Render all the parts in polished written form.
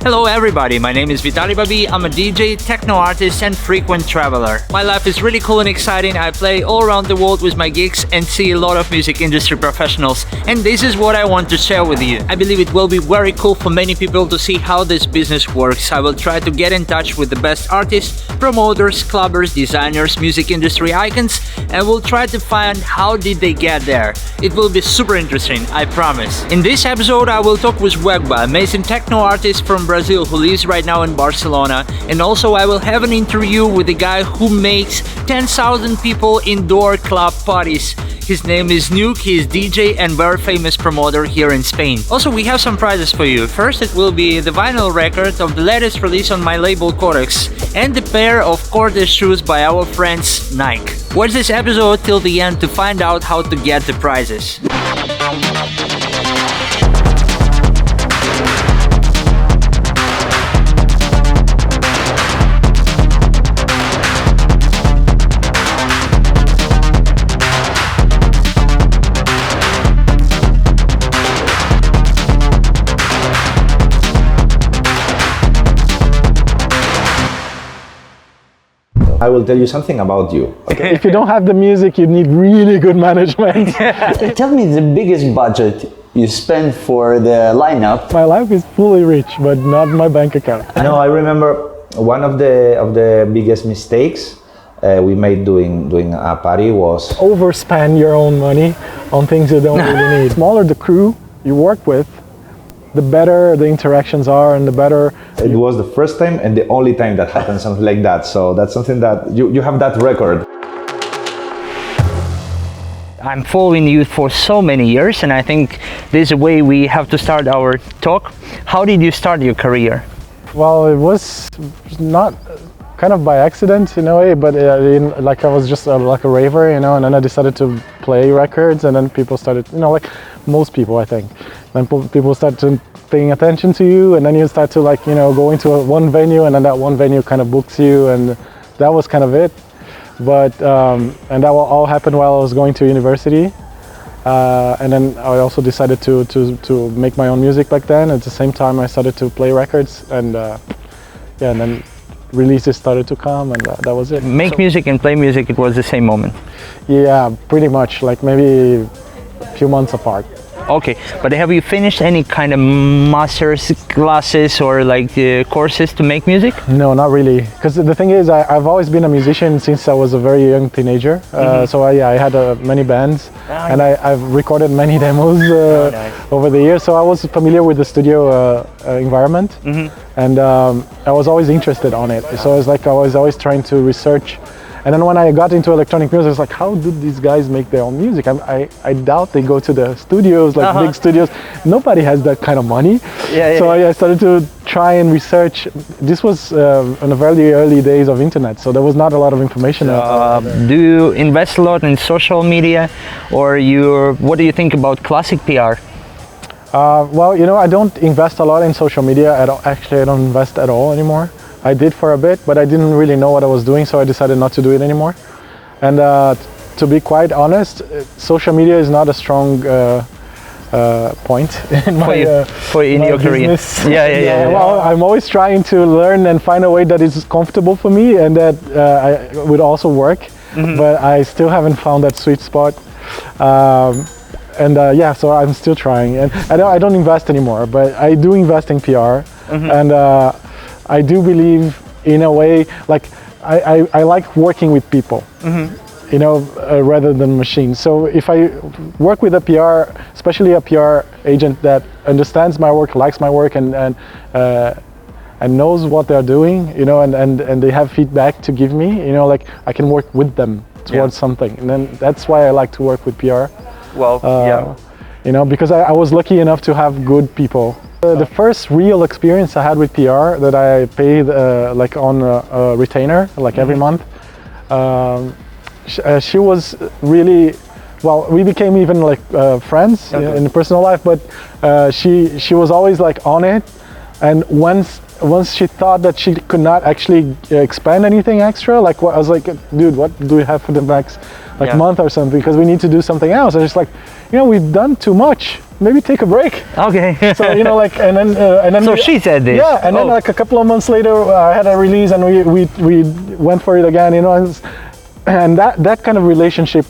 Hello everybody, my name is Vitalii Babii. I'm a DJ, techno artist and frequent traveler. My life is really cool and exciting. I play all around the world with my gigs and see a lot of music industry professionals, and this is what I want to share with you. I believe it will be very cool for many people to see how this business works. I will try to get in touch with the best artists, promoters, clubbers, designers, music industry icons, and we'll try to find how did they get there. It will be super interesting, I promise. In this episode I will talk with Wehbba, amazing techno artist from Brazil who lives right now in Barcelona, and also I will have an interview with the guy who makes 10,000 people indoor club parties. His name is Nuke, he is DJ and very famous promoter here in Spain. Also, we have some prizes for you. First, it will be the vinyl record of the latest release on my label Codex and the pair of Codex shoes by our friends Nike. Watch this episode till the end to find out how to get the prizes. I will tell you something about you. Okay. If you don't have the music, you need really good management. Tell me the biggest budget you spend for the lineup. My life is fully rich, but not my bank account. No, I remember one of the biggest mistakes we made doing a party was overspend your own money on things you don't really need. The smaller the crew you work with, the better the interactions are and the better. It was the first time and the only time that happened something like that. So that's something that you have that record. I'm following you for so many years and I think this is a way we have to start our talk. How did you start your career? Well, it was not kind of by accident in a way, but like I was just like a raver, and then I decided to play records, and then people started, like most people I think, then people start to paying attention to you, and then you start to go into one venue, and then that one venue kind of books you, and that was kind of it. But and that all happened while I was going to university, and then I also decided to make my own music back then. At the same time I started to play records, and and then releases started to come, and that was it. Make music and play music, it was the same moment? Yeah, pretty much, like maybe a few months apart. Okay, but have you finished any kind of master's classes or courses to make music? No, not really, because the thing is I've always been a musician since I was a very young teenager. So I had many bands, and I've recorded many demos over the years, so I was familiar with the studio environment, and I was always interested on it. So it's like I was always trying to research. And then when I got into electronic music, I was like, how do these guys make their own music? I doubt they go to the studios, big studios. Nobody has that kind of money. So I started to try and research. This was in the very early days of internet, so there was not a lot of information. Do you invest a lot in social media, or what do you think about classic PR? Well, I don't invest a lot in social media at all. Actually, I don't invest at all anymore. I did for a bit, but I didn't really know what I was doing, so I decided not to do it anymore. And to be quite honest, social media is not a strong point in my your career. Yeah. Well, I'm always trying to learn and find a way that is comfortable for me and that would also work, but I still haven't found that sweet spot. So I'm still trying, and I don't invest anymore, but I do invest in PR, and I do believe in a way, like I like working with people, rather than machines. So if I work with a PR, especially a PR agent that understands my work, likes my work, and knows what they're doing, and they have feedback to give me, like I can work with them towards something, and then that's why I like to work with PR. Well, because I was lucky enough to have good people. The first real experience I had with PR that I paid on a retainer, every month, she was really, well, we became even friends in personal life, but she was always on it, and once she thought that she could not actually expand anything extra, I was like, dude, what do you have for the next like Yeah. month or something, because we need to do something else. And it's like, you know, we've done too much. Maybe take a break. Okay. So you know, like, and then. So she said this. Yeah, and then Oh. like a couple of months later, I had a release, and we went for it again. You know, and that kind of relationship,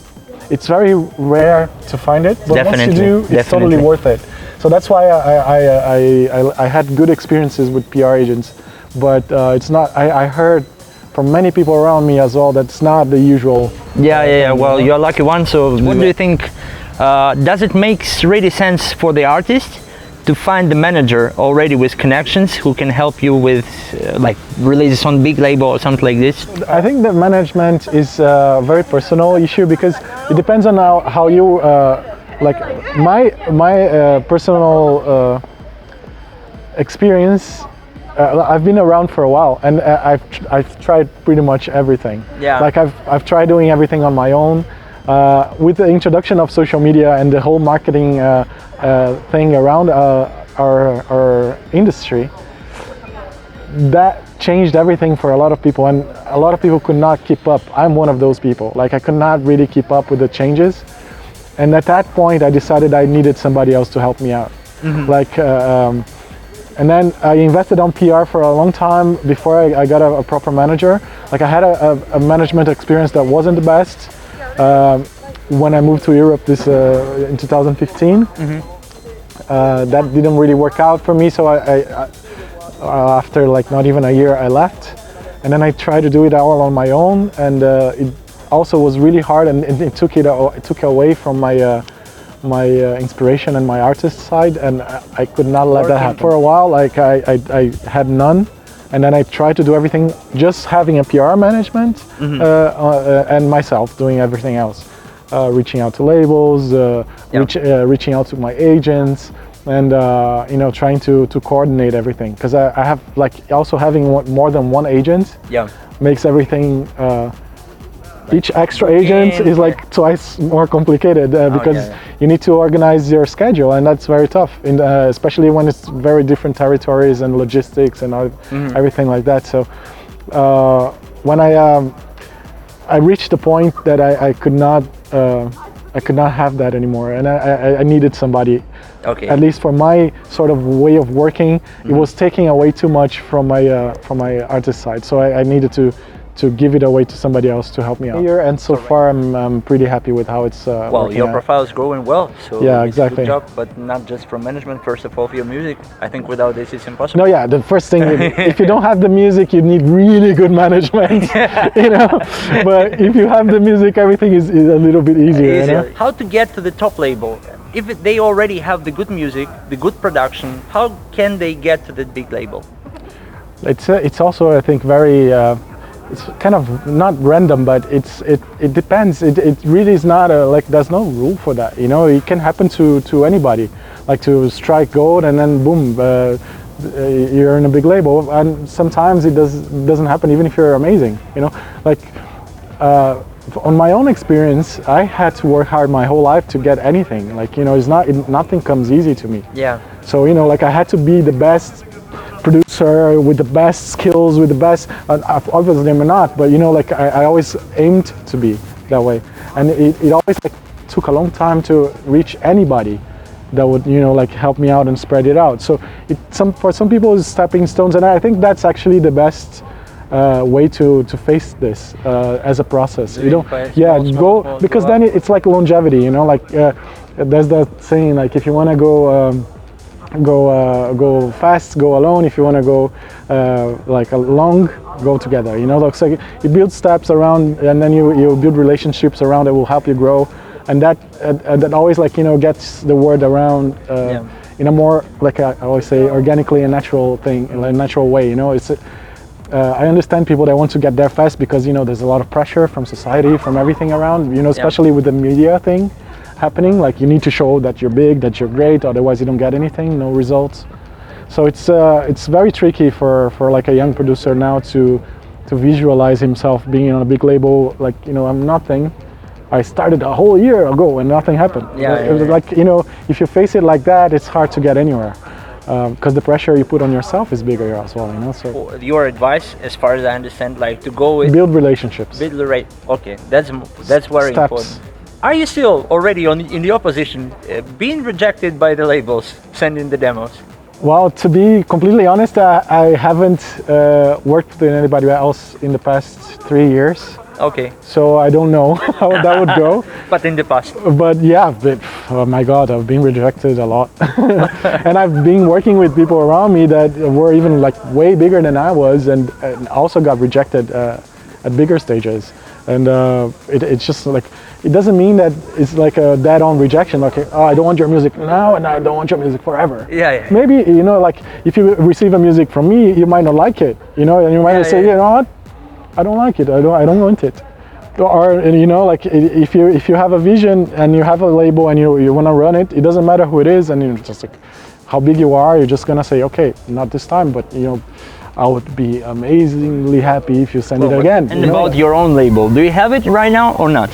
it's very rare to find it, but once you do, it's totally worth it. So that's why I had good experiences with PR agents, but it's not. I heard from many people around me as well that's not the usual. Yeah. Well, you're a lucky one. So, what do you think? Does it make really sense for the artist to find the manager already with connections who can help you with like releases on big label or something like this? I think the management is a very personal issue, because it depends on how you like my personal experience. I've been around for a while, and I've tried pretty much everything. Yeah. Like I've tried doing everything on my own. With the introduction of social media and the whole marketing thing around our industry, that changed everything for a lot of people, and a lot of people could not keep up. I'm one of those people. Like, I could not really keep up with the changes, and at that point I decided I needed somebody else to help me out. Like and then I invested on PR for a long time before I got a proper manager. Like, I had a management experience that wasn't the best when I moved to Europe in 2015. That didn't really work out for me, so I after like not even a year I left, and then I tried to do it all on my own, and it also was really hard, and it took away from my inspiration and my artist side, and I could not let that happen. For a while, like I had none, and then I tried to do everything, just having a PR management and myself doing everything else, reaching out to labels, reaching out to my agents, and you know, trying to coordinate everything, because I have, like, also having more than one agent makes everything. Each extra agent is like twice more complicated because you need to organize your schedule, and that's very tough, especially when it's very different territories and logistics and everything like that. So when I reached the point that I could not have that anymore, and I needed somebody. At least for my sort of way of working, it was taking away too much from my artist side. So I needed to give it away to somebody else to help me out here, and so far I'm pretty happy with how it's well, your profile is growing well, so yeah, it's exactly. a good job, but not just from management, first of all, for your music. I think without this it's impossible. No, yeah, the first thing, if you don't have the music, you need really good management, you know, but if you have the music, everything is a little bit easier. You know? How to get to the top label? If they already have the good music, the good production, how can they get to the big label? It's also, I think, very it's kind of not random, but it depends. It really is not like, there's no rule for that, you know. It can happen to anybody, like to strike gold and then boom, you're in a big label, and sometimes it doesn't happen even if you're amazing, you know. Like on my own experience, I had to work hard my whole life to get anything. Like, you know, nothing comes easy to me. Yeah. So, you know, like, I had to be the best producer with the best skills, with the best, obviously I'm not, but, you know, like, I always aimed to be that way, and it always, like, took a long time to reach anybody that would, you know, like, help me out and spread it out. So for some people it's stepping stones, and I think that's actually the best way to face this as a process. You know, yeah, go, because then it's like longevity, you know, like there's that saying, like, if you want to go fast, go alone. If you want to go like long, go together. You know, like, so you build steps around, and then you build relationships around that will help you grow, and that always, like, you know, gets the word around in a more, like, I always say, organically and natural thing, in a natural way. You know, it's. I understand people that want to get there fast because, you know, there's a lot of pressure from society, from everything around. You know, especially with the media thing happening, like, you need to show that you're big, that you're great, otherwise you don't get anything, no results. So it's very tricky for like a young producer now to visualize himself being on a big label. Like, you know, I'm nothing. I started a whole year ago and nothing happened. It was like, you know, if you face it like that, it's hard to get anywhere. because the pressure you put on yourself is bigger as well, you know. So Your advice, as far as I understand, like to go with build relationships. build the rate. Okay, that's very Steps. important. Are you still already in the opposition, being rejected by the labels, sending the demos? Well, to be completely honest, I haven't worked with anybody else in the past 3 years. Okay, So I don't know how that would go. but in the past. But yeah, oh my God, I've been rejected a lot. And I've been working with people around me that were even like way bigger than I was and also got rejected at bigger stages. And it's just like, it doesn't mean that it's like a dead-on rejection. Like, oh, I don't want your music now and I don't want your music forever. Yeah. Maybe, you know, like if you receive a music from me, you might not like it, you know, and you might say, you know what? I don't like it. I don't want it. Or you know, like if you have a vision and you have a label and you want to run it, it doesn't matter who it is, and you're just like how big you are. You're just gonna say, okay, not this time, but you know, I would be amazingly happy if you send it again. And about your own label, do you have it right now or not?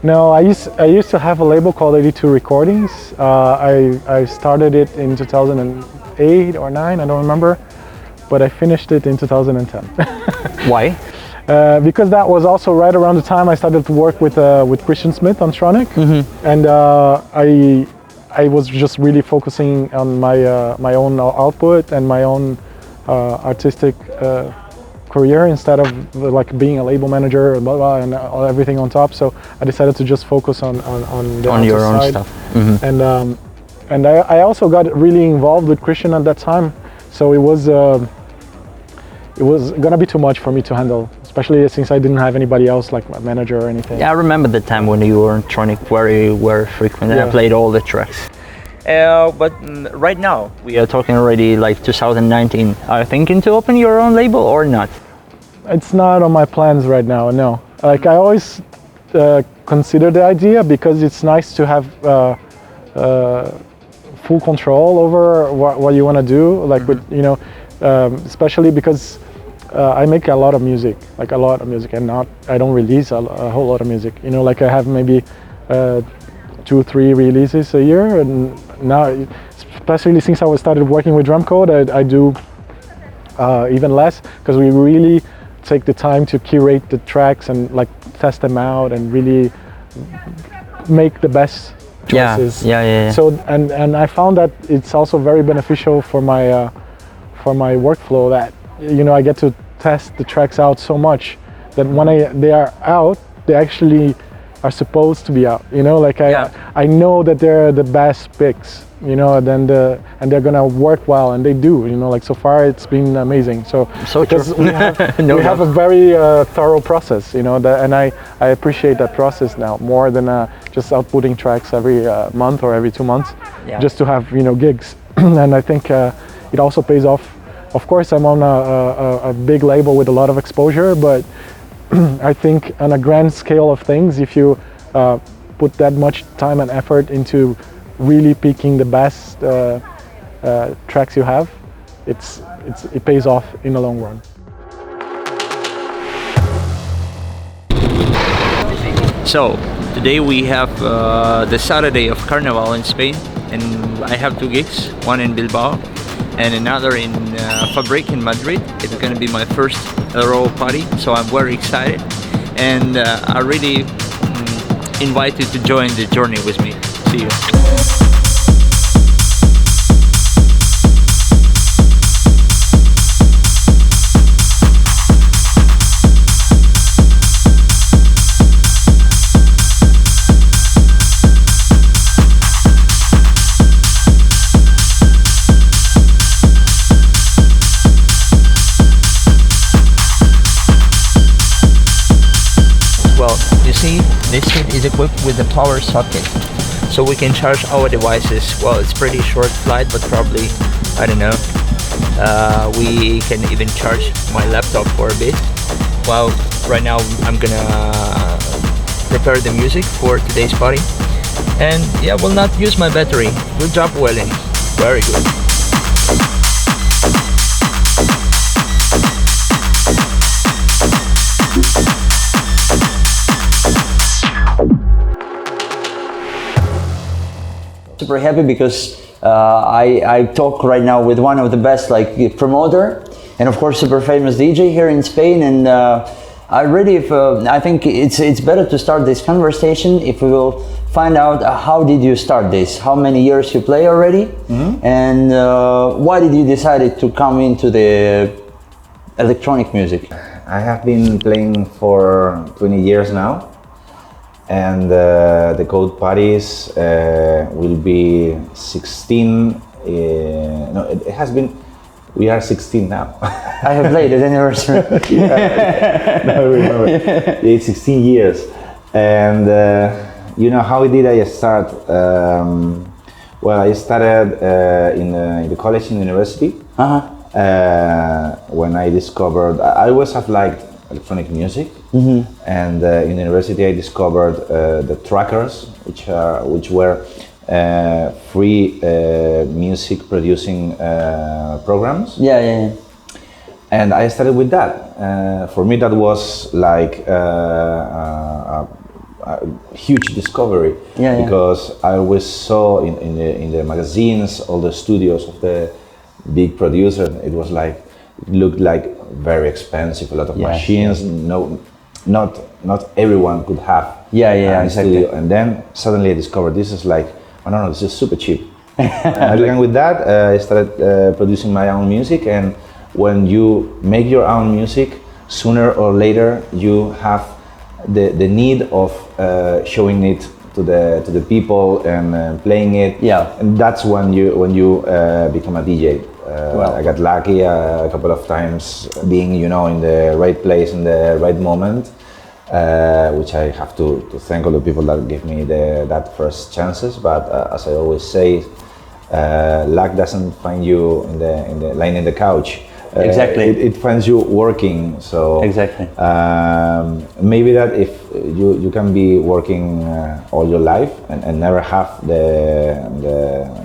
No, I used to have a label called 82 Recordings. I started it in 2008 or 9, I don't remember, but I finished it in 2010. Why? Because that was also right around the time I started to work with Christian Smith on Tronic, and I was just really focusing on my own output and my own artistic career instead of like being a label manager blah, blah, and everything on top. So I decided to just focus on your own side. stuff. And I also got really involved with Christian at that time, so it was gonna be too much for me to handle, especially since I didn't have anybody else like a manager or anything. Yeah, I remember the time when you were on Tronic very frequent. Yeah. I played all the tracks. But right now, We are talking already like 2019. Are you thinking to open your own label or not? It's not on my plans right now, no. Like I always consider the idea because it's nice to have full control over what you want to do, like with, you know, especially because I make a lot of music, and I don't release a whole lot of music. You know, like I have maybe 2-3 releases a year, and now, especially since I started working with drum code, I do even less because we really take the time to curate the tracks and like test them out and really make the best choices. Yeah. So and I found that it's also very beneficial for my workflow that, you know, I get to test the tracks out so much that when they are out, they actually are supposed to be out. You know, like I know that they're the best picks. You know, and they're gonna work well, and they do. You know, like so far it's been amazing. So true. we have a very thorough process. You know, and I appreciate that process now more than just outputting tracks every month or every 2 months, just to have, you know, gigs. And I think it also pays off. Of course, I'm on a big label with a lot of exposure, but I think on a grand scale of things, if you put that much time and effort into really picking the best tracks you have, it pays off in the long run. So today we have the Saturday of Carnival in Spain, and I have 2 gigs, one in Bilbao and another in Fabric in Madrid. It's going to be my first row party, so I'm very excited, and I really invite you to join the journey with me. See you. See, this kit is equipped with a power socket, so we can charge our devices. Well, it's pretty short flight, but probably, I don't know, we can even charge my laptop for a bit. Well, right now I'm gonna prepare the music for today's party, and yeah, will not use my battery. Good job, Wellen. Very good. Super happy because I talk right now with one of the best like promoter, and of course super famous DJ here in Spain. And I really, I think it's better to start this conversation if we will find out how did you start this, how many years you play already, and why did you decide to come into the electronic music? I have been playing for 20 years now, and the Code parties will be 16. No, it has been. We are 16 now. I have played at anniversary. No, I remember. It's 16 years, and you know how did I start? Well, I started in the college and university. When I discovered, I always have liked electronic music, and in university I discovered the trackers, which were free music producing programs. Yeah. And I started with that. For me, that was like a huge discovery, because I always saw in the magazines all the studios of the big producer. It was like, it looked like very expensive, a lot of machines. No, not everyone could have exactly. studio. And then suddenly I discovered this is like, oh no, this is super cheap. And with that, I started producing my own music. And when you make your own music, sooner or later you have the need of showing it to the people and playing it. And that's when you become a DJ. I got lucky a couple of times being, in the right place in the right moment, which I have to thank all the people that gave me that first chances. But as I always say, luck doesn't find you in the lying in the couch. Exactly. It finds you working. So exactly. Maybe that if you can be working all your life and never have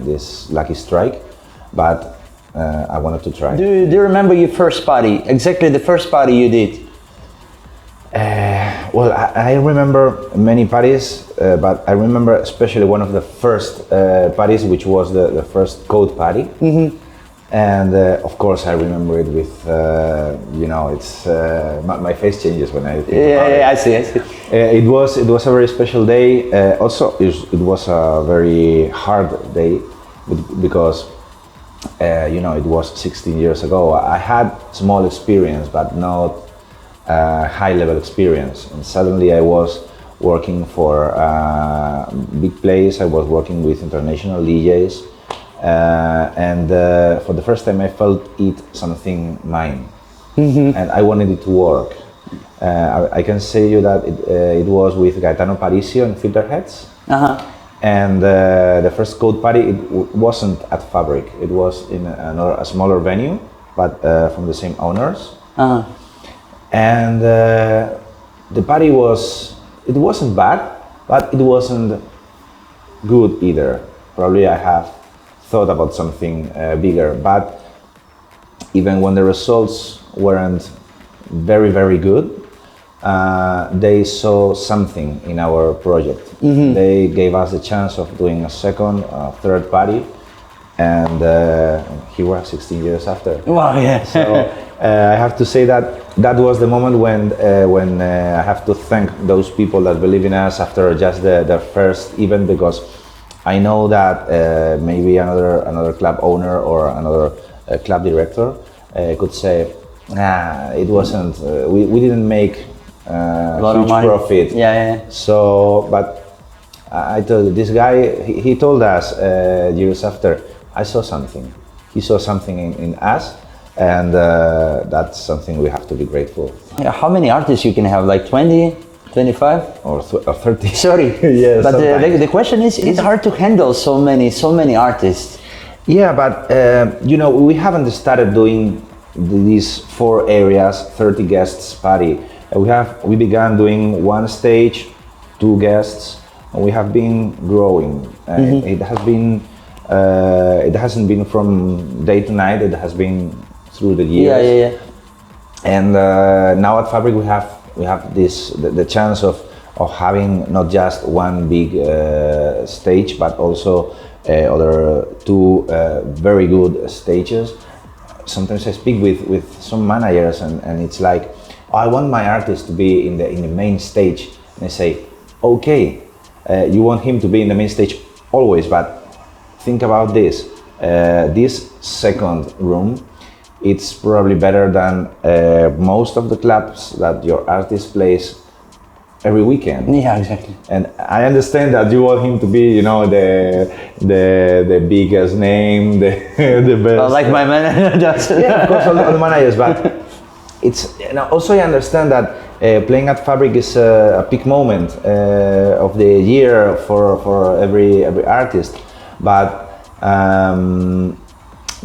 this lucky strike, but I wanted to try. Do you remember your first party? Exactly the first party you did? Well, I remember many parties, but I remember especially one of the first parties, which was the first Code party. And of course, I remember it with, it's my face changes when I think about it. I see. It was a very special day. Also, it was a very hard day because, it was 16 years ago. I had small experience, but not high-level experience. And suddenly, I was working for a big place. I was working with international DJs. And for the first time I felt it something mine, and I wanted it to work. I can say you that it was with Gaetano Parisio and Filterheads, and the first Code party, it wasn't at Fabric, it was in a smaller venue, but from the same owners. And the party it wasn't bad, but it wasn't good either. Probably I have thought about something bigger, but even when the results weren't very, very good, they saw something in our project. They gave us the chance of doing a second, third party, and here we are 16 years after. Wow, yeah. So I have to say that was the moment when I have to thank those people that believe in us after just the first event, because I know that maybe another club owner or another club director could say, it wasn't, we didn't make huge profit. So, but I told this guy, he told us years after, I saw something. He saw something in us, and that's something we have to be grateful. Yeah, how many artists you can have, like 20? 25 or 30. Sorry, yes. But the question is, it's hard to handle so many artists. Yeah, but we haven't started doing these 4 areas, 30 guests party. We began doing 1 stage, 2 guests, and we have been growing. It hasn't been from day to night. It has been through the years. Yeah. And now at Fabric we have the chance of having not just one big stage, but also other two very good stages. Sometimes I speak with some managers and it's like, oh, I want my artist to be in the main stage. And I say, okay, you want him to be in the main stage always, but think about this. This second room, it's probably better than most of the clubs that your artist plays every weekend. Yeah, exactly. And I understand that you want him to be, you know, the biggest name, the best. Like my manager. Yeah, of course, all the managers, but it's, and also I understand that playing at Fabric is a peak moment of the year for every artist, but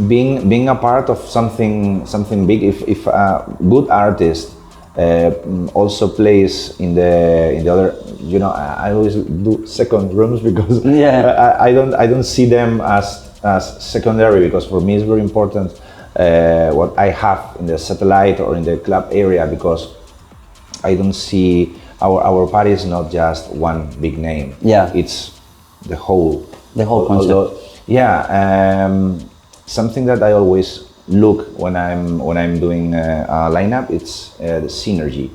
being a part of something big, if a good artist also plays in the other, you know, I always do second rooms because I don't see them as secondary, because for me it's very important what I have in the satellite or in the club area, because I don't see our party is not just one big name. Yeah, it's the whole concept. Something that I always look when I'm doing a lineup, it's the synergy.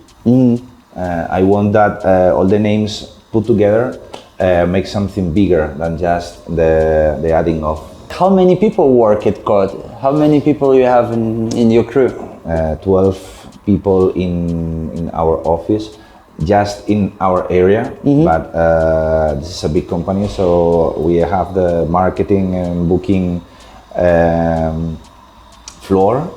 I want that all the names put together make something bigger than just the adding of. How many people work at Code? How many people you have in your crew? 12 people in our office, just in our area, but this is a big company, so we have the marketing and booking floor,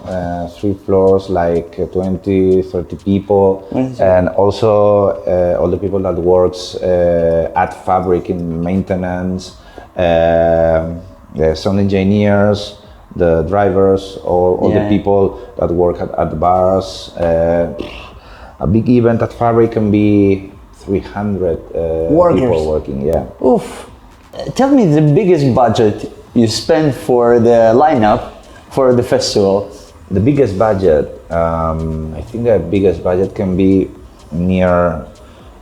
3 floors, like 20, 30 people, and also all the people that works at Fabric in maintenance, the sound engineers, the drivers, all the people that work at the bars. A big event at Fabric can be 300 people working. Yeah. Oof. Tell me the biggest budget you spend for the lineup for the festival. The biggest budget, I think the biggest budget can be near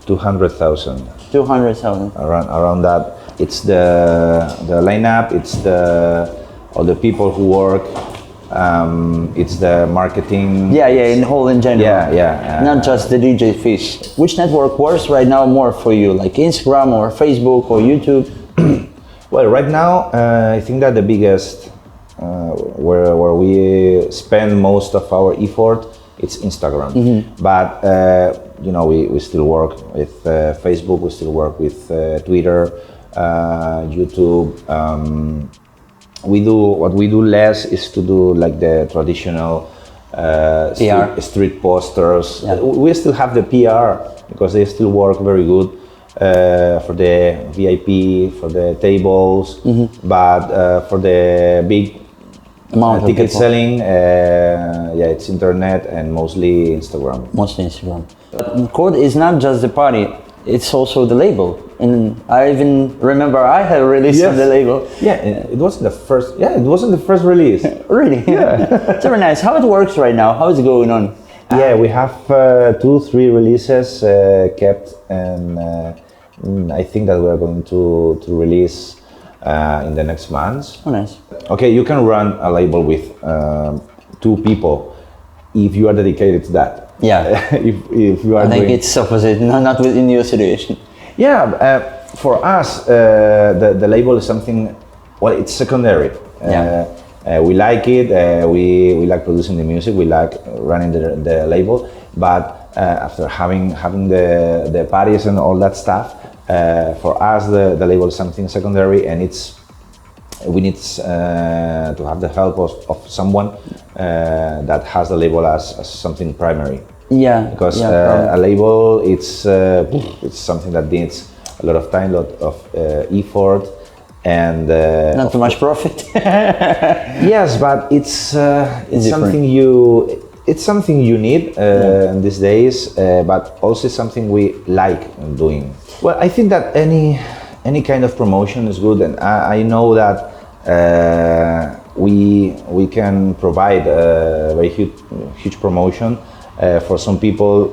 200,000. 200,000. Around that. It's the lineup. It's all the people who work. It's the marketing. Yeah, in whole in general. Yeah. Not just the DJ fees. Which network works right now more for you, like Instagram or Facebook or YouTube? Well, right now, I think that the biggest, where we spend most of our effort, it's Instagram. But you know, we still work with Facebook. We still work with Twitter, YouTube. What we do less is to do like the traditional street posters. Yeah. We still have the PR because they still work very good for the VIP, for the tables, but for the big ticket selling, it's internet and mostly Instagram. But Code is not just the party, it's also the label. And I even remember I had released on the label. Yeah, it wasn't the first. Yeah, it wasn't the first release. Really? Yeah. It's very nice. How it works right now? How is it going on? Yeah, we have 2-3 releases kept, and I think that we're going to release in the next months. Oh, nice. Okay, you can run a label with 2 people if you are dedicated to that. Yeah. if you are. I think it's opposite, not within your situation. Yeah, for us, the label is something. Well, it's secondary. We like it. We like producing the music. We like running the label. But after having the parties and all that stuff, for us the label is something secondary, and we need to have the help of someone that has the label as something primary. Yeah. Because a label, it's something that needs a lot of time, a lot of effort, and not too much profit. Yes, but it's something you need in these days, but also something we like doing. Well, I think that any kind of promotion is good, and I know that we can provide a very huge promotion. For some people,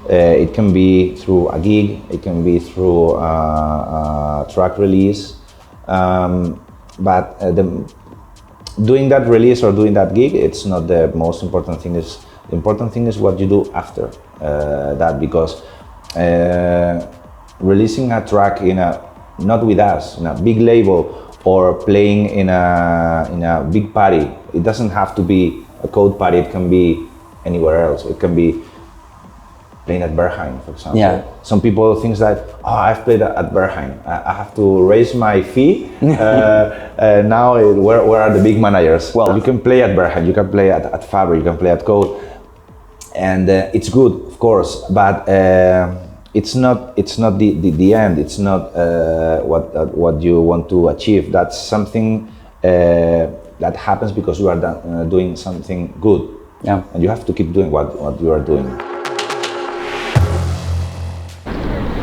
it can be through a gig, it can be through a track release. doing that release or doing that gig, it's not the most important thing. The important thing is what you do after that, because releasing a track not with us, in a big label, or playing in a big party, it doesn't have to be a Code party, it can be anywhere else. It can be playing at Berghain, for example. Yeah. Some people think that, I've played at Berghain, I have to raise my fee. Now, where are the big managers? Well, you can play at Berghain, you can play at Faber, you can play at Code, and it's good, of course, but it's not the end. It's not what you want to achieve. That's something that happens because you are doing something good. Yeah. And you have to keep doing what you are doing.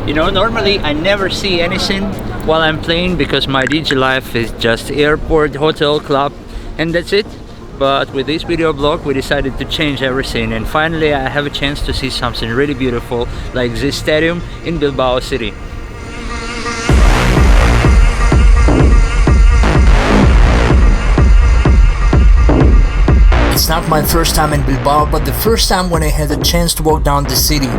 You know, normally I never see anything while I'm playing because my DJ life is just airport, hotel, club, and that's it. But with this video blog we decided to change everything, and finally I have a chance to see something really beautiful like this stadium in Bilbao city. It's not my first time in Bilbao, but the first time when I had the chance to walk down the city.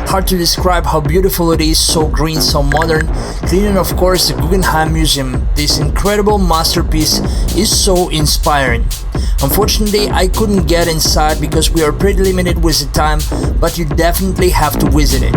Hard to describe how beautiful it is, so green, so modern. Clean, and of course the Guggenheim Museum. This incredible masterpiece is so inspiring. Unfortunately, I couldn't get inside because we are pretty limited with the time, but you definitely have to visit it.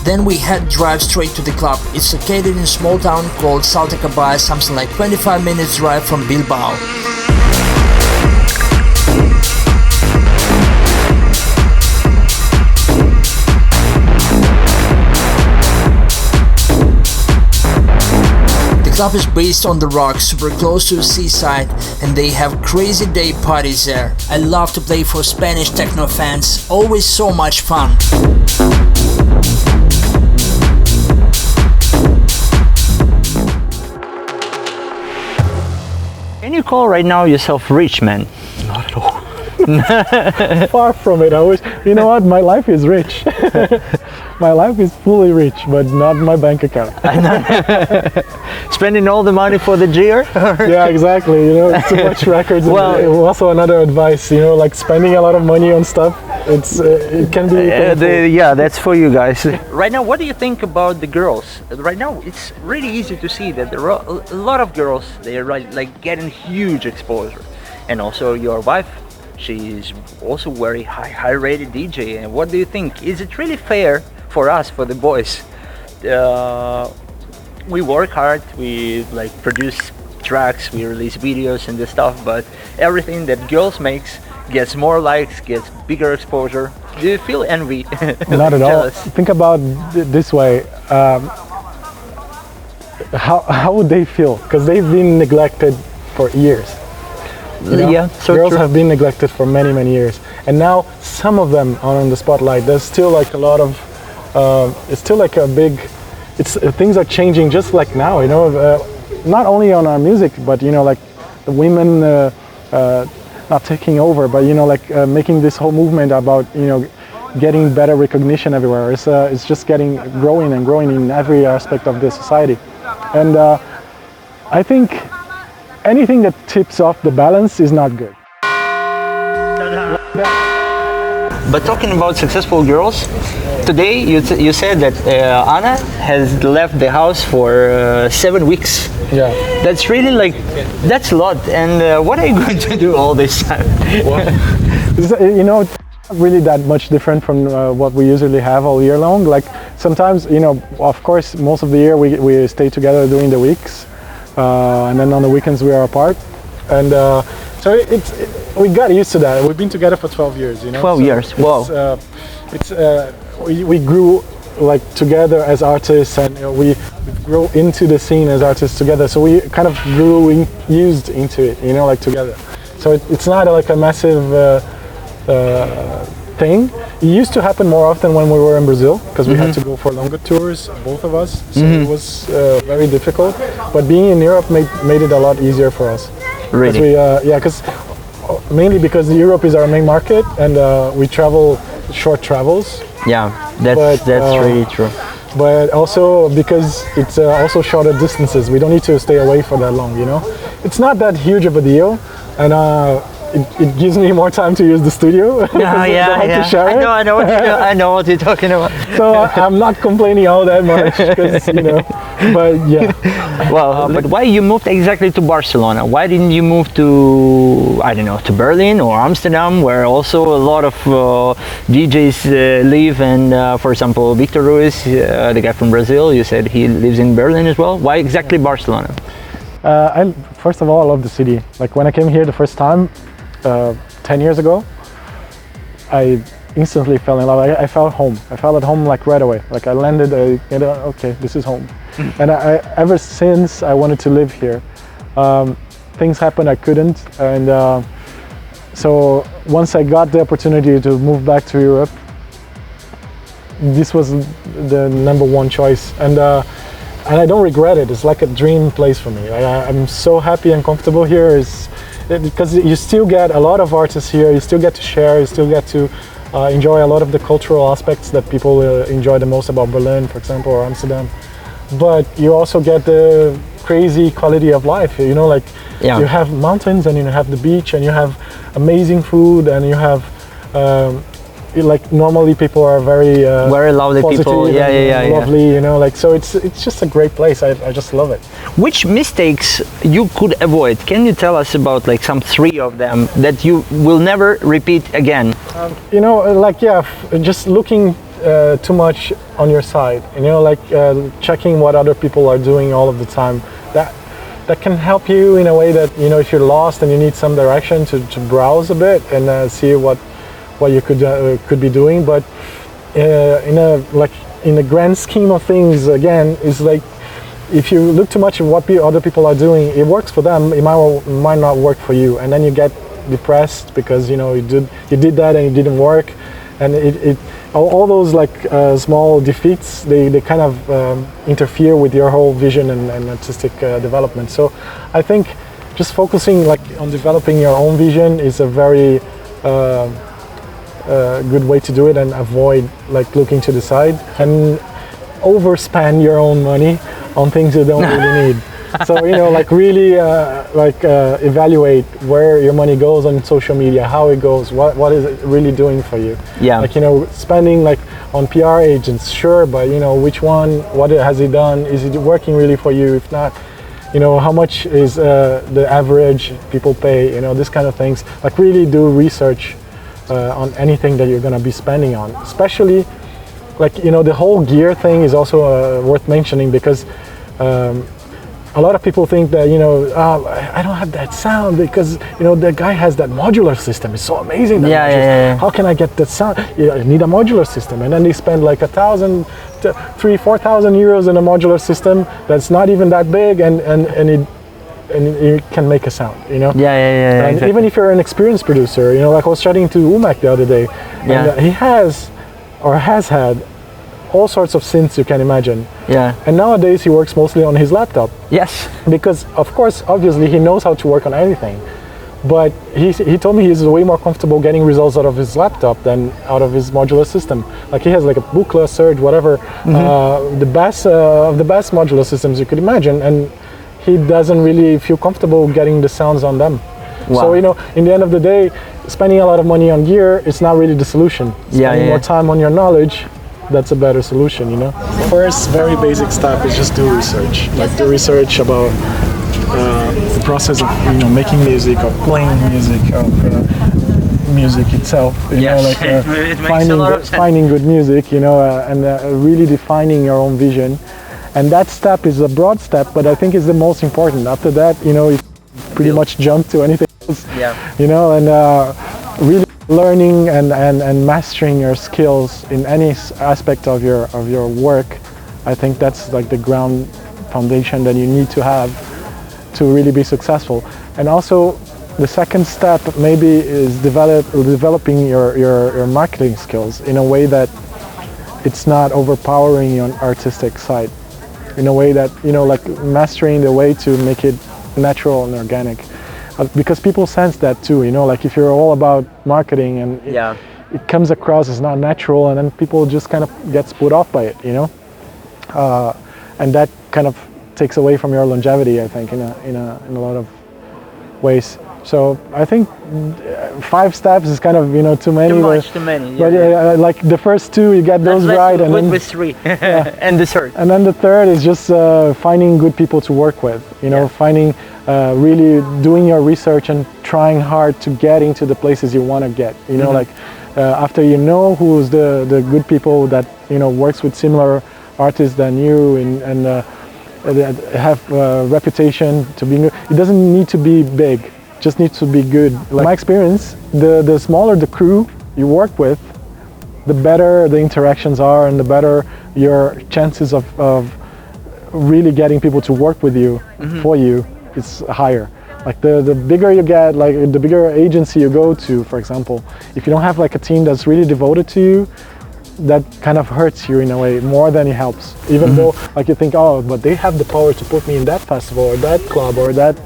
Then we had drive straight to the club. It's located in a small town called Spartaque, something like 25 minutes drive from Bilbao. The club is based on the rocks, super close to the seaside, and they have crazy day parties there. I love to play for Spanish techno fans, always so much fun. Can you call right now yourself rich, man? Not at all. Far from it. You know what? My life is rich. My life is fully rich, but not my bank account. Spending all the money for the gear? Yeah, exactly. You know, it's too much records. Well, and also another advice. You know, like spending a lot of money on stuff. It can be. Yeah, that's for you guys. Right now, what do you think about the girls? Right now, it's really easy to see that there are a lot of girls. They are like getting huge exposure, and also your wife. She's also very high-rated DJ. And what do you think? Is it really fair for us, for the boys? We work hard. We like produce tracks. We release videos and this stuff. But everything that girls makes gets more likes, gets bigger exposure. Do you feel envy? Not at all. Think about this way. How would they feel? Because they've been neglected for years. You know? Yeah, so girls true. have been neglected for many, many years, and now some of them are on the spotlight. There's still like a lot of, it's still like a big, things are changing just like now. You know, not only on our music, but you know, like the women not taking over, but you know, like making this whole movement about getting better recognition everywhere. It's just growing and growing in every aspect of the society, and I think. Anything that tips off the balance is not good. But talking about successful girls, today you said that Anna has left the house for 7 weeks. Yeah. That's really that's a lot. And what are you going to do all this time? You know, it's not really that much different from what we usually have all year long. Like sometimes, of course, most of the year we stay together during the weeks. And then on the weekends we are apart, and so we got used to that. We've been together for 12 years, 12 years. Wow. We grew like together as artists, and we grew into the scene as artists together. So we kind of grew used into it, like together. So it's not like a massive thing. It used to happen more often when we were in Brazil because we had to go for longer tours, both of us. So it was very difficult. But being in Europe made it a lot easier for us. Really? Because mainly because Europe is our main market and we travel short travels. Yeah, that's really true. But also because it's also shorter distances. We don't need to stay away for that long, you know? It's not that huge of a deal, and it gives me more time to use the studio. Yeah. To share it. I know what you're talking about. So I'm not complaining all that much, because, you know, but yeah. Well, but why you moved exactly to Barcelona? Why didn't you move to, I don't know, to Berlin or Amsterdam, where also a lot of DJs live? And for example, Victor Ruiz, the guy from Brazil, you said he lives in Berlin as well. Why exactly Barcelona? First of all, I love the city. Like when I came here the first time, 10 years ago, I instantly fell in love. I felt home. I felt at home like right away. Like I landed, okay, this is home. And ever since I wanted to live here. Things happened I couldn't, and so once I got the opportunity to move back to Europe, this was the #1 choice, and I don't regret it. It's like a dream place for me. I'm so happy and comfortable here. Because you still get a lot of artists here. You still get to share. You still get to enjoy a lot of the cultural aspects that people enjoy the most about Berlin, for example, or Amsterdam. But you also get the crazy quality of life. You know, like you have mountains, and you have the beach, and you have amazing food, and you have like normally people are very lovely people. Lovely. You know, like so it's just a great place. I just love it. Which mistakes you could avoid? Can you tell us about like some 3 of them that you will never repeat again? You know, like just looking too much on your side. You know, like checking what other people are doing all of the time. That can help you in a way that, you know, if you're lost and you need some direction to browse a bit and see what you could be doing. But in the grand scheme of things, again, is like if you look too much at what other people are doing, it works for them, it might not work for you, and then you get depressed because, you know, you did that and it didn't work, and all those like small defeats, they kind of interfere with your whole vision and artistic development. So I think just focusing like on developing your own vision is a very good way to do it, and avoid like looking to the side and overspend your own money on things you don't really need. So, you know, like really evaluate where your money goes on social media, how it goes, what is it really doing for you. Like, you know, spending like on PR agents, sure, but you know, which one, what has he done, is it working really for you? If not, you know, how much is the average people pay, you know, this kind of things. Like really do research on anything that you're going to be spending on, especially like, you know, the whole gear thing is also worth mentioning, because a lot of people think that, you know, I don't have that sound because, you know, the guy has that modular system. It's so amazing. How can I get that sound? I need a modular system. And then they spend like 1,000, 3,000, 4,000 euros in a modular system that's not even that big, and it can make a sound, you know? And exactly. even if you're an experienced producer, you know, like I was chatting to Umek the other day, and he has had all sorts of synths you can imagine. And nowadays he works mostly on his laptop. Yes. Because of course, obviously he knows how to work on anything. But he told me he's way more comfortable getting results out of his laptop than out of his modular system. Like he has like a Buchla, Surge, whatever, the best of the best modular systems you could imagine, and he doesn't really feel comfortable getting the sounds on them. So, you know, in the end of the day, spending a lot of money on gear is not really the solution. Spending more time on your knowledge, that's a better solution, you know? First, very basic step is just do research. Like do research about the process of, you know, making music, or playing music, of music itself. You know, like finding good music, you know, and really defining your own vision. And that step is a broad step, but I think it's the most important. After that, you know, you pretty much jump to anything else. You know, and really learning and mastering your skills in any aspect of your work, I think that's like the ground foundation that you need to have to really be successful. And also The second step maybe is developing your marketing skills in a way that it's not overpowering your artistic side. In a way that, like mastering the way to make it natural and organic. Because people sense that too, like if you're all about marketing and it comes across as not natural, and then people just kind of gets put off by it, and that kind of takes away from your longevity, I think, in a lot of ways. So I think 5 steps is kind of too many. Too many. But like the first 2, you get those right, and then with 3, and the third. And then the third is just finding good people to work with. Finding really doing your research and trying hard to get into the places you want to get. Like after who's the good people that works with similar artists than you and have a reputation to be good. It doesn't need to be big. Just needs to be good. Like my experience, the smaller the crew you work with, the better the interactions are, and the better your chances of really getting people to work with you for you is higher. Like the bigger you get, like the bigger agency you go to, for example, if you don't have like a team that's really devoted to you, that kind of hurts you in a way more than it helps. Even though like you think, oh, but they have the power to put me in that festival or that club or that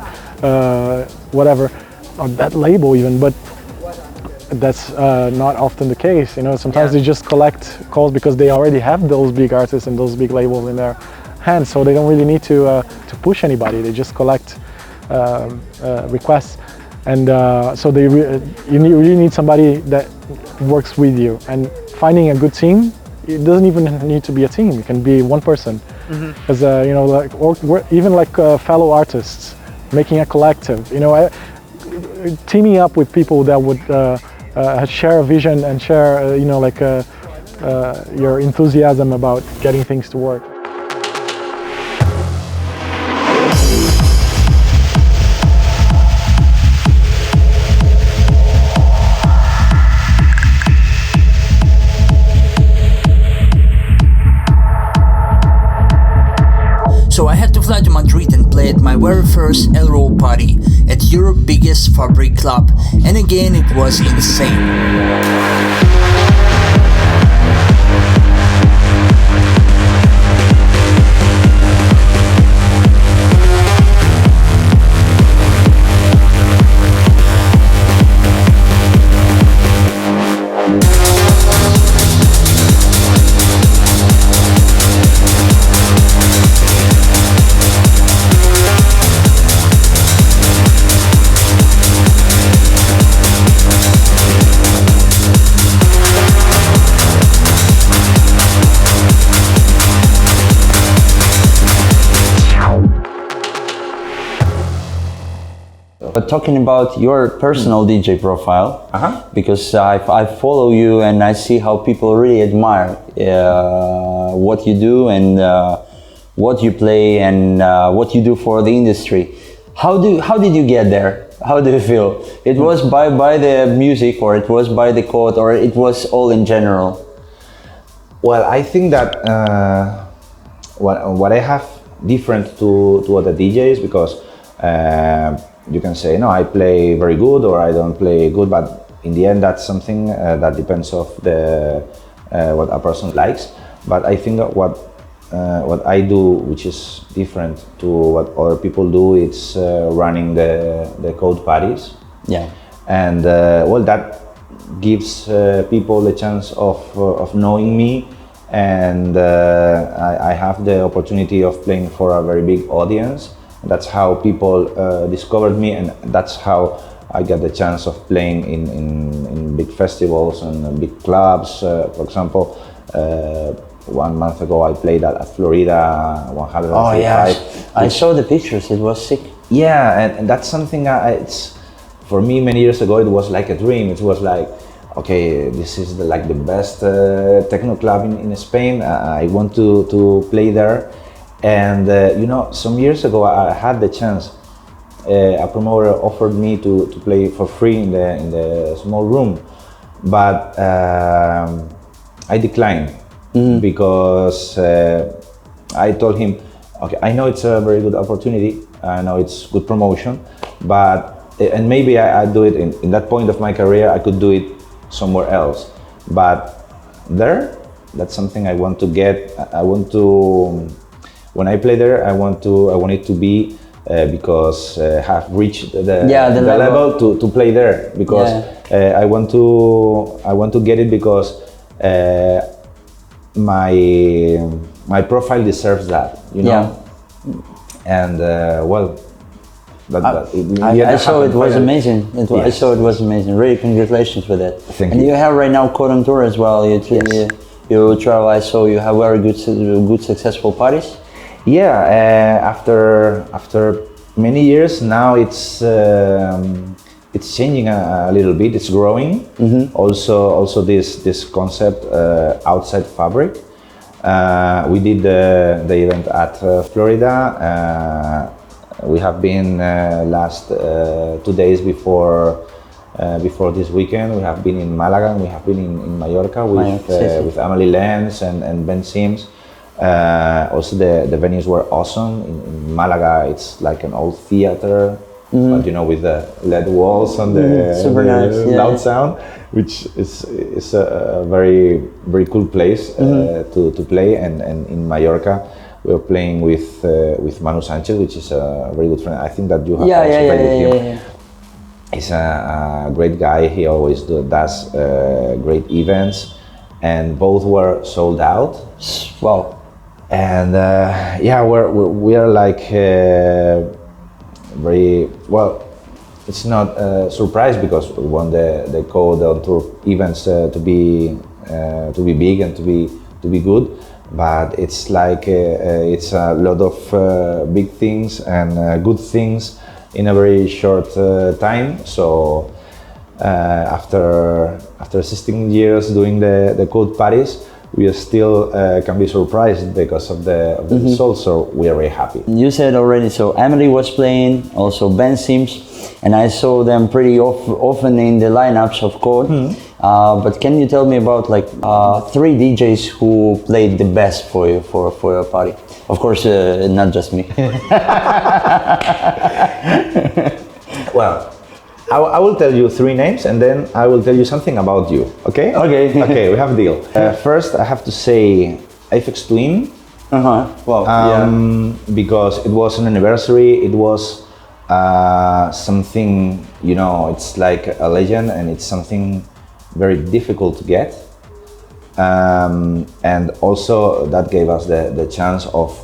whatever, or that label even, but that's not often the case. Sometimes they just collect calls because they already have those big artists and those big labels in their hands, so they don't really need to push anybody. They just collect requests, and so you really need somebody that works with you. And finding a good team, it doesn't even need to be a team. It can be one person, because like or even like fellow artists. Making a collective, teaming up with people that would share a vision and share, your enthusiasm about getting things to work. So I had to fly to Madrid and play at my very first LRO party at Europe's biggest fabric club, and again it was insane. But talking about your personal DJ profile, because I follow you and I see how people really admire what you do and what you play and what you do for the industry. How did you get there? How do you feel? It was by the music, or it was by the code, or it was all in general? Well, I think that what I have different to other DJs, because you can say, no, I play very good or I don't play good, but in the end that's something that depends of what a person likes. But I think that what I do, which is different to what other people do, it's running the code parties. Yeah. And well, that gives people the chance of knowing me, and I have the opportunity of playing for a very big audience. That's how people discovered me, and that's how I got the chance of playing in big festivals and big clubs. For example, 1 month ago I played at Florida 135. Oh yeah, I saw the pictures, it was sick. Yeah, and that's something it's, for me many years ago it was like a dream. It was like, okay, this is the best techno club in Spain. I want to play there. And some years ago I had the chance. A promoter offered me to play for free in the small room, but I declined because I told him, okay, I know it's a very good opportunity, I know it's good promotion, but and maybe I do it in that point of my career. I could do it somewhere else, but that's something I want to get. I want to, when I play there, I want it to be because have reached the level to play there, because I want to get it because my profile deserves that, you know. And well, I saw it was amazing. I saw it was amazing. Really, congratulations with that. Thank you. You have right now Code on Tour as well. You travel. I saw you have very good successful parties. Yeah, after many years now, it's changing a little bit. It's growing. Also this concept outside fabric. We did the event at Florida. We have been last 2 days before this weekend. We have been in Malaga. And we have been in Mallorca with Amelie Lenz and Ben Sims. Also the venues were awesome. In Malaga, it's like an old theater, but you know, with the LED walls and the loud sound, which is a very cool place to play. And in Mallorca, we were playing with Manu Sanchez, which is a very good friend. I think that you have also played with him. He's a great guy. He always does great events, and both were sold out. Wow. And we are like very well. It's not a surprise because we want the Code on Tour events to be big and to be good. But it's like it's a lot of big things and good things in a very short time. So after 16 years doing the Code parties, we are still can be surprised because of the results. So we are very happy. You said already. So Emily was playing, also Ben Sims, and I saw them pretty often in the lineups of Code. But can you tell me about like 3 DJs who played the best for you for your party? Of course, not just me. Well, I will tell you 3 names and then I will tell you something about you. Okay? Okay. Okay, we have a deal. First, I have to say Aphex Twin. Wow. Because it was an anniversary. It was something, you know, it's like a legend and it's something very difficult to get. And also that gave us the chance of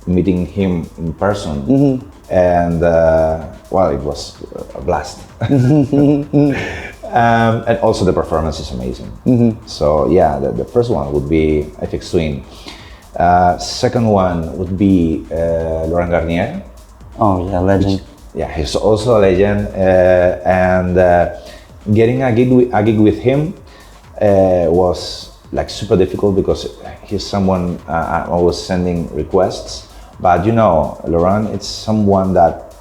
meeting him in person. And well, it was a blast. And also the performance is amazing. So yeah, the first one would be Aphex Twin. Second one would be Laurent Garnier. Oh yeah, legend. He's also a legend. And getting a gig with him was like super difficult because he's someone I'm always sending requests. But you know, Laurent, it's someone that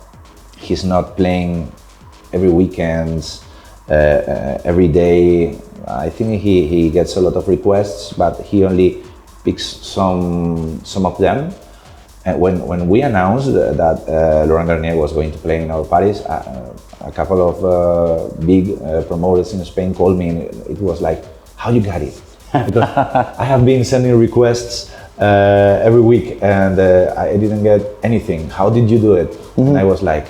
he's not playing every weekend, every day. I think he gets a lot of requests, but he only picks some of them. And when we announced that Laurent Garnier was going to play in our parties, a couple of big promoters in Spain called me, and it was like, "How you got it?" Because I have been sending requests every week and I didn't get anything. How did you do it? And I was like,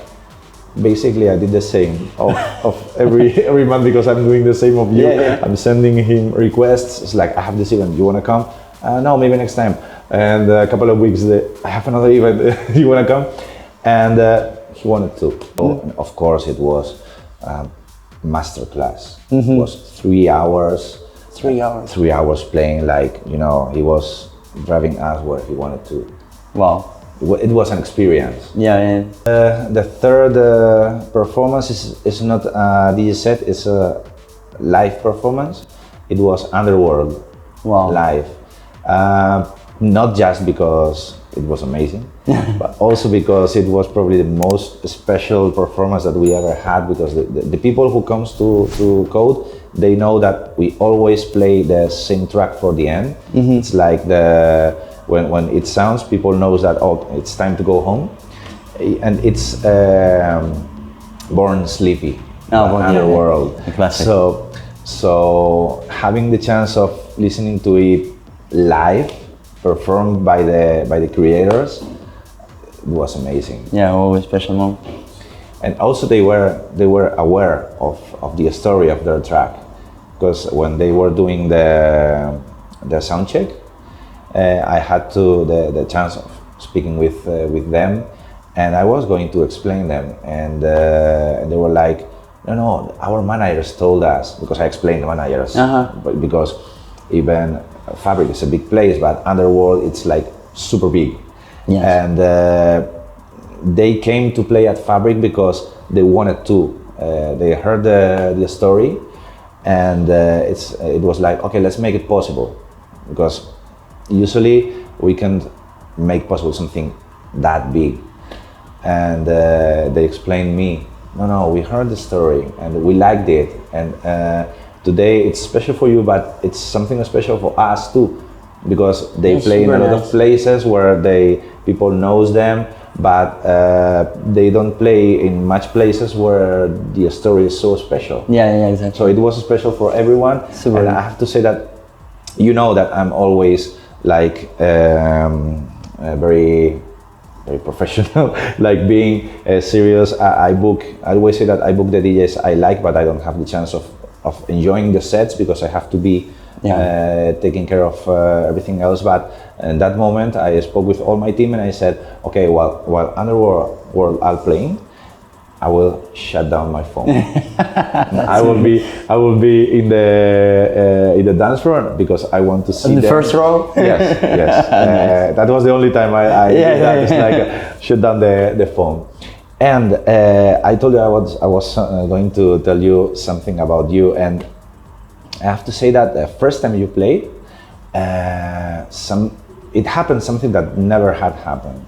basically I did the same of every month because I'm doing the same of you. I'm sending him requests. It's like, I have this event, you want to come? No, maybe next time. And a couple of weeks, I have another event, you want to come? And he wanted to. And of course it was masterclass. It was 3 hours. 3 hours. 3 hours playing, like, you know, he was driving us where he wanted to. Wow. It was an experience. Yeah. The third performance is not a DJ set, it's a live performance. It was Underworld. Wow. Live. Not just because it was amazing, but also because it was probably the most special performance that we ever had, because the people who comes to Code, they know that we always play the same track for the end. It's like when it sounds, people knows that, oh, it's time to go home. And it's Born Sleepy, yeah, Underworld. a classic. So having the chance of listening to it live, performed by the creators, it was amazing. Yeah, always special moment. And also they were aware of the story of their track, because when they were doing the sound check, I had the chance of speaking with them, and I was going to explain them, and they were like, no, our managers told us, because I explained the managers, but because even Fabric is a big place, but Underworld it's like super big. Yes. And they came to play at Fabric because they wanted to. They heard the story, and it was like, okay, let's make it possible, because usually we can't make possible something that big. And they explained me, no, we heard the story and we liked it, and today it's special for you, but it's something special for us too, because they play in a lot of places where people knows them, but they don't play in much places where the story is so special. Yeah, exactly. So it was special for everyone. And I have to say that, that I'm always like very professional, like being serious. I always say that I book the DJs I like, but I don't have the chance of enjoying the sets because I have to be taking care of everything else. But in that moment, I spoke with all my team and I said, okay, while Underworld are playing, I will shut down my phone. I will be in the dance floor because I want to see in the first row. Yes. That was the only time I did that. It's like shut down the phone. And I told you I was going to tell you something about you, and I have to say that the first time you played, it happened something that never had happened.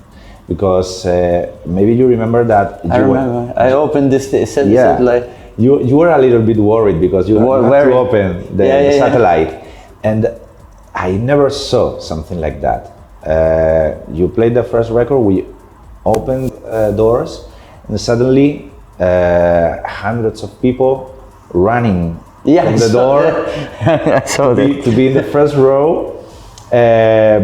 Because maybe you remember that. I remember. I opened this. Said like you were a little bit worried because you had to open the satellite, and I never saw something like that. You played the first record. We opened doors, and suddenly hundreds of people running from the door to be in the first row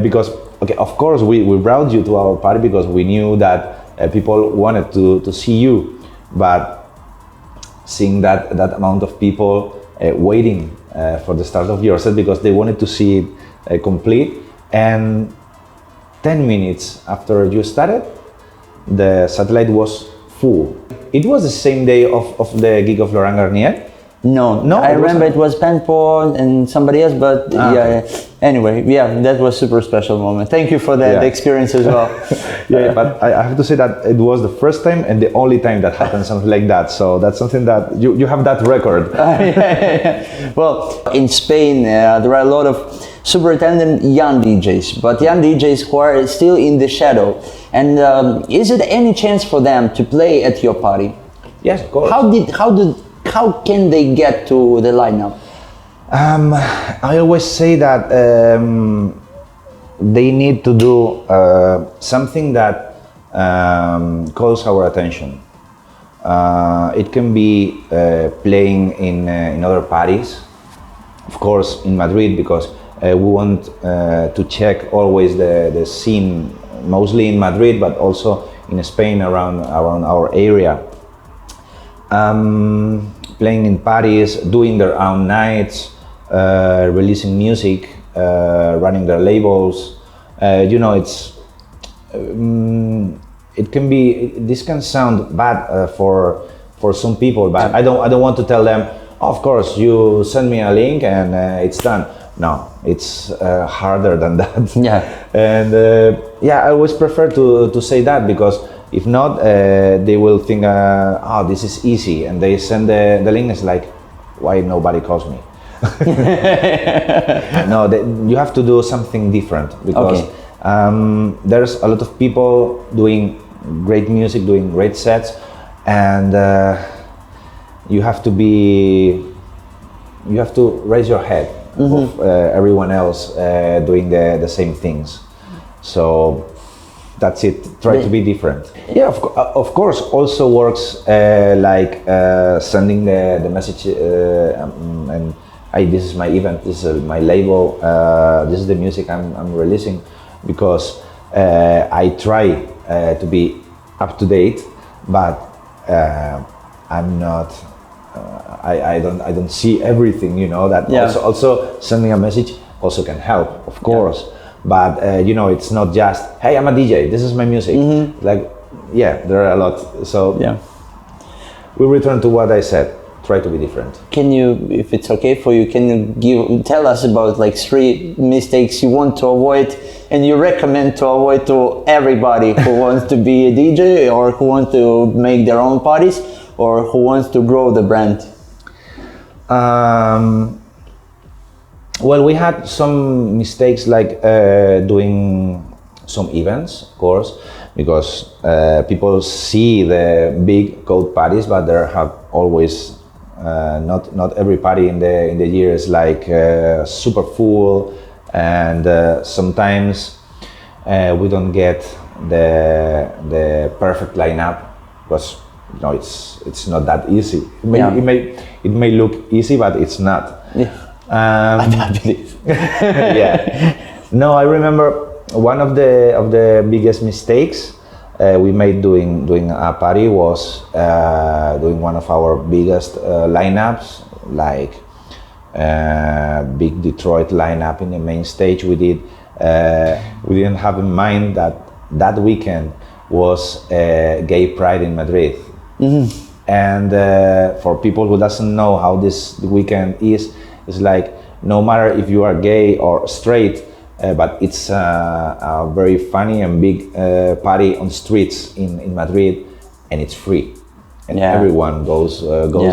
because. Okay, of course, we brought you to our party because we knew that people wanted to see you, but seeing that amount of people waiting for the start of your set because they wanted to see it complete, and 10 minutes after you started, the satellite was full. It was the same day of the gig of Laurent Garnier. No, I remember it was Penpon and somebody else, but anyway, that was super special moment. Thank you for the experience as well. But I have to say that it was the first time and the only time that happened something like that. So that's something that you have that record. Well, in Spain, there are a lot of super talented young DJs, but young DJs who are still in the shadow. And is it any chance for them to play at your party? Yes, of course. How can they get to the lineup? I always say that they need to do something that calls our attention. It can be playing in other parties, of course in Madrid, because we want to check always the scene, mostly in Madrid, but also in Spain around our area. Playing in parties, doing their own nights, releasing music, running their labels. It can be. This can sound bad for some people, but I don't want to tell them. Oh, of course, you send me a link and it's done. No, it's harder than that. Yeah. And I always prefer to say that because. If not, they will think, this is easy, and they send the link. It's like, why nobody calls me? No, you have to do something different because there's a lot of people doing great music, doing great sets, and you have to raise your head of everyone else doing the same things. So. That's it. Try to be different. Yeah, of course. Also works like sending the message and this is my event. This is my label. This is the music I'm releasing, because I try to be up to date, but I'm not. I don't see everything. You know that. Yeah. Also sending a message also can help, of course. Yeah. But you know, it's not just, hey, I'm a DJ, this is my music. Like, yeah, there are a lot. So yeah, we return to what I said. Try to be different. Can you, if it's okay for you, can you tell us about like 3 mistakes you want to avoid and you recommend to avoid to everybody who wants to be a DJ or who wants to make their own parties or who wants to grow the brand? Well, we had some mistakes like doing some events, of course, because people see the big code parties, but there have always not every party in the year is like super full, and sometimes we don't get the perfect lineup, because you know it's not that easy. It may look easy, but it's not. Yeah. I believe. Yeah. No, I remember one of the biggest mistakes we made doing a party was doing one of our biggest lineups, like big Detroit lineup in the main stage. We didn't have in mind that weekend was Gay Pride in Madrid. And for people who doesn't know how this weekend is, it's like no matter if you are gay or straight, but it's a very funny and big party on streets in Madrid, and it's free, and everyone goes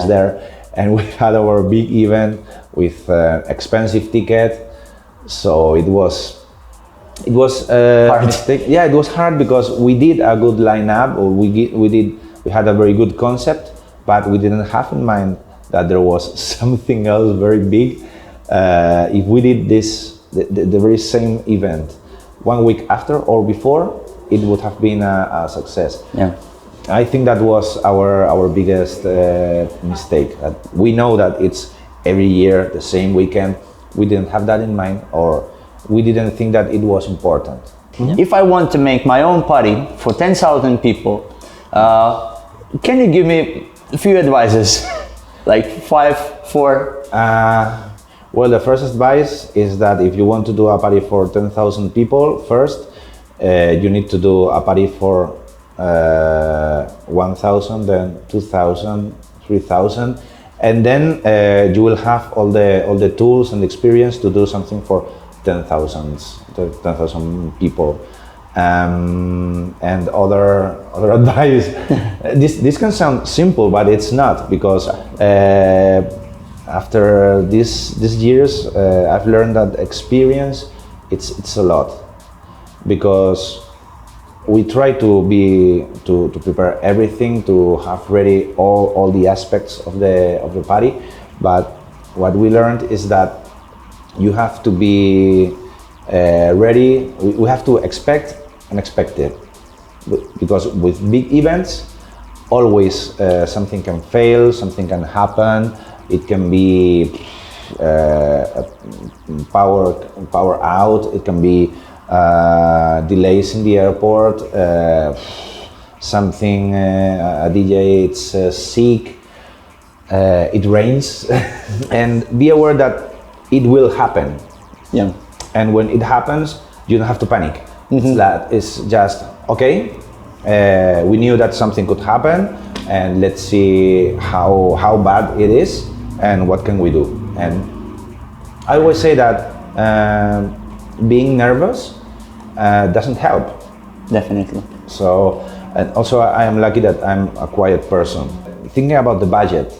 there. And we had our big event with expensive ticket, so it was hard. mistake. Yeah, it was hard because we did a good lineup, or we had a very good concept, but we didn't have in mind that there was something else very big. If we did the very same event 1 week after or before, it would have been a success. Yeah. I think that was our biggest mistake. That we know that it's every year the same weekend. We didn't have that in mind, or we didn't think that it was important. Yeah. If I want to make my own party for 10,000 people, can you give me a few advices? Like 5, 4? Well, the first advice is that if you want to do a party for 10,000 people, first you need to do a party for 1,000, then 2,000, 3,000, and then you will have all the tools and experience to do something for 10,000 people. And other advice. This can sound simple, but it's not, because after these years, I've learned that experience it's a lot, because we try to prepare everything, to have ready all the aspects of the party, but what we learned is that you have to be ready. We have to expect unexpected, because with big events always something can fail, something can happen. It can be power out, it can be delays in the airport, something, a DJ it's sick, it rains, and be aware that it will happen. Yeah. And when it happens, you don't have to panic. It's just, okay, we knew that something could happen, and let's see how bad it is and what can we do. And I always say that being nervous doesn't help. Definitely. So, and also I am lucky that I'm a quiet person. Thinking about the budget,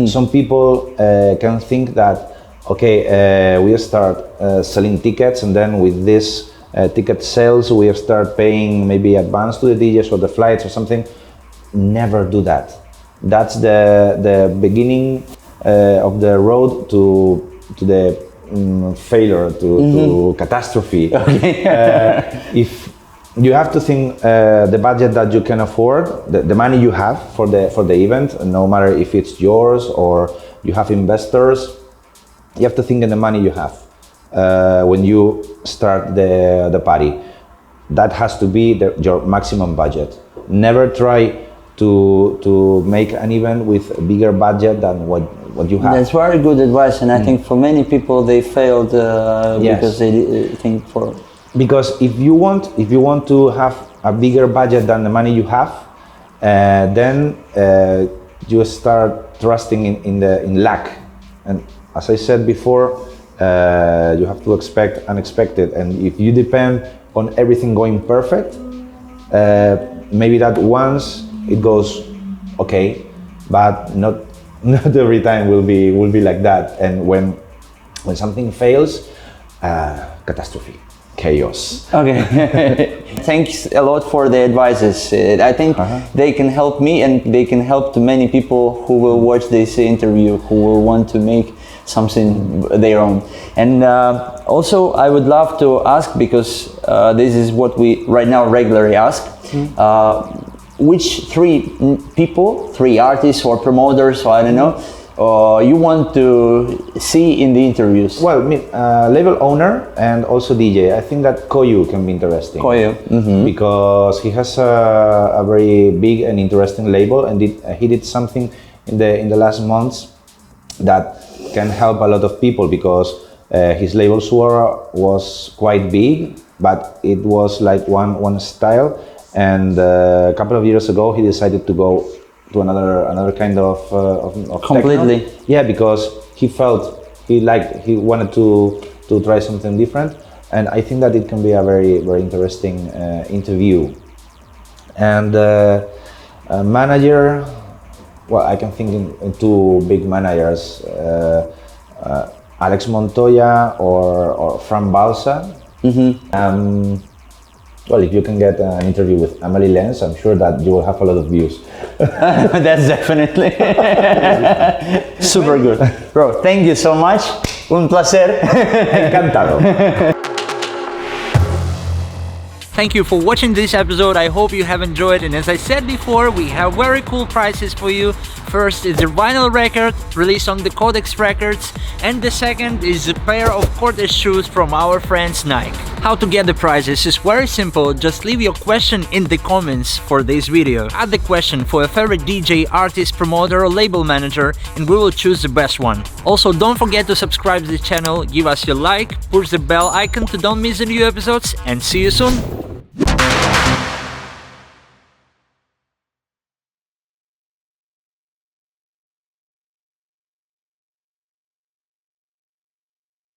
some people can think that, okay, we start selling tickets, and then with this ticket sales we start paying maybe advance to the DJs or the flights or something. Never do that. That's the beginning of the road to the failure, to catastrophe. Okay. If you have to think the budget that you can afford, the money you have for the event, no matter if it's yours or you have investors. You have to think in the money you have when you start the party. That has to be your maximum budget. Never try to make an event with a bigger budget than what you have. That's very good advice, and I think for many people they failed because they think for. Because if you want to have a bigger budget than the money you have, then you start trusting in luck. And as I said before, you have to expect unexpected. And if you depend on everything going perfect, maybe that once it goes okay, but not every time will be like that. And when something fails, catastrophe. Chaos. Okay. Thanks a lot for the advices. I think they can help me, and they can help to many people who will watch this interview, who will want to make something their own. And also I would love to ask, because this is what we right now regularly ask, which three artists or promoters, or I don't know, you want to see in the interviews? Well, label owner and also DJ. I think that Koyu can be interesting. Koyu. Because he has a very big and interesting label, and he did something in the last months that can help a lot of people, because his label was quite big, but it was like one style. And a couple of years ago, he decided to go to another kind of completely techno. Yeah, because he wanted to try something different, and I think that it can be a very interesting interview. And manager, well, I can think in two big managers, Alex Montoya or Fran Balsa. Well, if you can get an interview with Amelie Lenz, I'm sure that you will have a lot of views. That's definitely super good. Bro, thank you so much. Un placer. Encantado. Thank you for watching this episode. I hope you have enjoyed, and as I said before, we have very cool prizes for you. First is the vinyl record released on the Codex Records, and the second is a pair of Codex shoes from our friends Nike. How to get the prizes is very simple. Just leave your question in the comments for this video. Add the question for a favorite DJ, artist, promoter or label manager, and we will choose the best one. Also, don't forget to subscribe to the channel, give us your like, push the bell icon to don't miss the new episodes, and see you soon.